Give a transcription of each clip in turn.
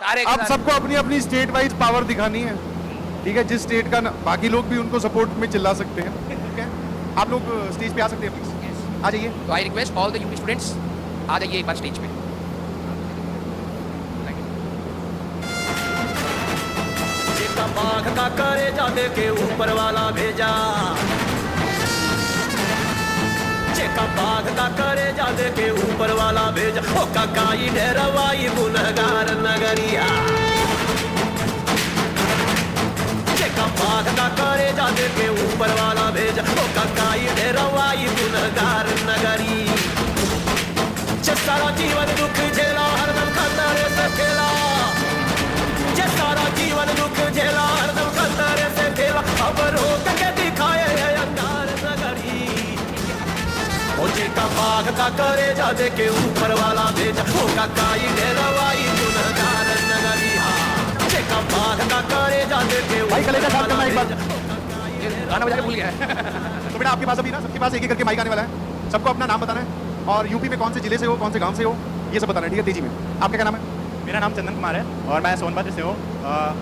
सारे अब सबको अपनी अपनी स्टेट वाइज पावर दिखानी है, ठीक है। जिस स्टेट का बाकी लोग भी उनको सपोर्ट में चिल्ला सकते हैं, ठीक है। आप लोग स्टेज पे आ सकते हैं प्लीज, आ जाइए। तो I request all the UP students, आ जाइए एक बार स्टेज पे। बाघ का करे जाते के ऊपर वाला भेजा, चेका बाघ का करे जाते के ऊपर वाला भेजा। ओ काकाई डेरवाई गुनहगार नगरिया, चेका बाघ का करे जाते के ऊपर वाला भेजा। ओ काकाई डेरवाई गुनहगार नगरी, सारा जीवन दुख झेला हरदम खतरे से खेला, सारा जीवन दुख झेला हरदम खतरे से खेला। अब रोक के दिखाए अंगार नगरी, ओजे का बाघ का करे जादे के ऊपर वाला भेजा। ओ काकाई डेरवाई गुनहगार नगरी, ओजे का बाघ का करे जादे के ऊपर वाला भेजा। गाना बजा के भूल गया है। तो बेटा आपके पास अभी ना सबके पास एक एक करके माइक आने वाला है, सबको अपना नाम बताना है और यूपी में कौन से जिले से हो, कौन से गांव से हो, ये सब बताना है, ठीक है। तेजी में आपका क्या नाम है? मेरा नाम चंदन कुमार है और मैं सोनभद्र से हूँ।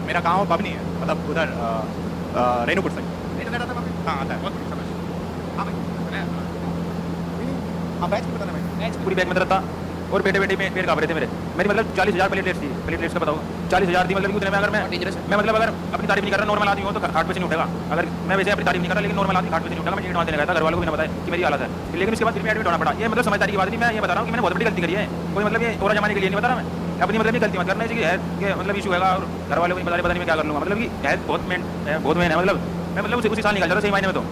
मेरा गांव बबनी है, मतलब उधर रेणुपुर से। इंटरनेट आता है वहाँ पे? हाँ आता है। बहुत समझ। हाँ भाई, हाँ बैच भी बताना भाई। पूरी बैग में रहता और बेटे बेटे में पेट काँप रहे थे मेरे। मेरी मतलब 40,000 प्लेटलेट्स थी। प्लेटलेट्स का बताओ 40,000 थी, मतलब उतने में अगर मैं मतलब अगर अपनी तारीफ नहीं कर रहा, नॉर्मल आदमी हो तो हार्ट पे नहीं उठेगा। अगर मैं वैसे अपनी तारीफ नहीं कर रहा, लेकिन नॉर्मल आदमी हार्ट पे नहीं उठेगा। मैं एडवांस देने गया था, घर वालों को भी ना बताया कि मेरी हालत है, लेकिन उसके बाद फिर मैं एडमिट होना पड़ा। ये मतलब समझदारी की बात नहीं, मैं ये बता रहा हूँ कि मैंने बहुत बड़ी गलती करी है। कोई मतलब ये और जमाने के लिए नहीं बता रहा मैं, अपनी मतलब ये गलती मत करना चाहिए है कि मतलब इशू है और घर वालों को नहीं पता नहीं मैं क्या कर लूँगा। मतलब कि है बहुत मेन है, बहुत मेन है। मतलब मैं मतलब उसी साल निकल जा रहा सही मायने में। तो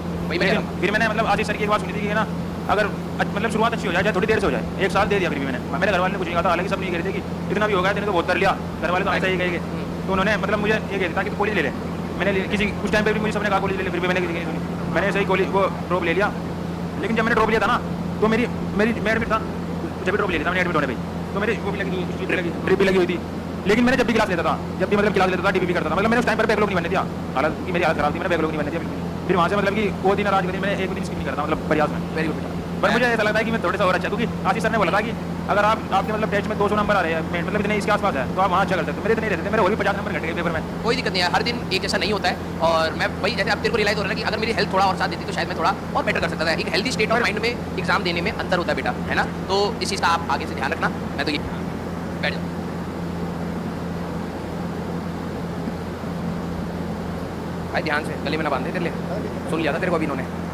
फिर मैंने मतलब आशीष सर की एक बात सुनी थी कि ना अगर मतलब शुरुआत अच्छी हो जाए, थोड़ी देर से हो जाए, एक साल दे दिया फिर भी मैंने। मेरे घर वाले ने कुछ नहीं कहा था, हालांकि सब नहीं कह रहे थे कि इतना भी होगा, तेने तो बहुत कर लिया। घर वाले तो ऐसा ही कहेंगे, तो उन्होंने मतलब मुझे ये कहता कि कॉलेज ले ले। मैंने किसी कुछ टाइम पे भी मुझे सबने कहा कॉलेज ले ले, फिर भी मैंने किसी की नहीं सुनी। मैंने ऐसे ही कॉलेज वो ड्रॉप ले लिया। लेकिन जब मैंने ड्रॉप लिया था ना, तो मेरी मैं एडमिट था, जब भी ड्रॉप ले लिया था मैंने एडमिट होने पर, तो मेरी वो भी लगी, ड्रिप भी लगी हुई थी। लेकिन मैंने जब भी क्लास लेता था, जब भी मतलब क्लास लेता था, डीपी करता था, मतलब मैंने उस टाइम पर बैकलॉग नहीं बनने दिया। हालांकि मेरी हालत खराब थी, मैंने बैकलॉग नहीं बनने दिया। फिर वहाँ से मतलब कि वो दिन राज करी, मैंने एक दिन स्किप नहीं करता, मतलब प्रयास में। Very good. पर मुझे ऐसा लगता है कि मैं थोड़ा सा और अच्छा, क्योंकि आशीष सर ने बोला था कि अगर आपके मतलब टेस्ट में 200 नंबर आ रहे हैं, मतलब इतने इसके आसपास है, तो आप वहाँ अच्छा कर सकते हो। मेरे इतने रहते थे, मेरे और भी 50 नंबर घट गए पेपर में। कोई दिक्कत नहीं है, हर दिन एक जैसा नहीं होता है। और मैं वही जैसे अब तेरे को रियलाइज हो रहा है कि अगर मेरी हेल्थ थोड़ा और साथ देती तो शायद मैं थोड़ा और बेटर कर सकता था। एक हेल्दी स्टेट ऑफ माइंड में एग्जाम देने में अंतर होता है बेटा, है ना। तो इस चीज़ का आप आगे से ध्यान रखना। मैं तो ये बैठ जाऊँ, भाई ध्यान से, गले में ना बांधे, तेरे लिए सुन लिया था तेरे को अभी इन्होंने।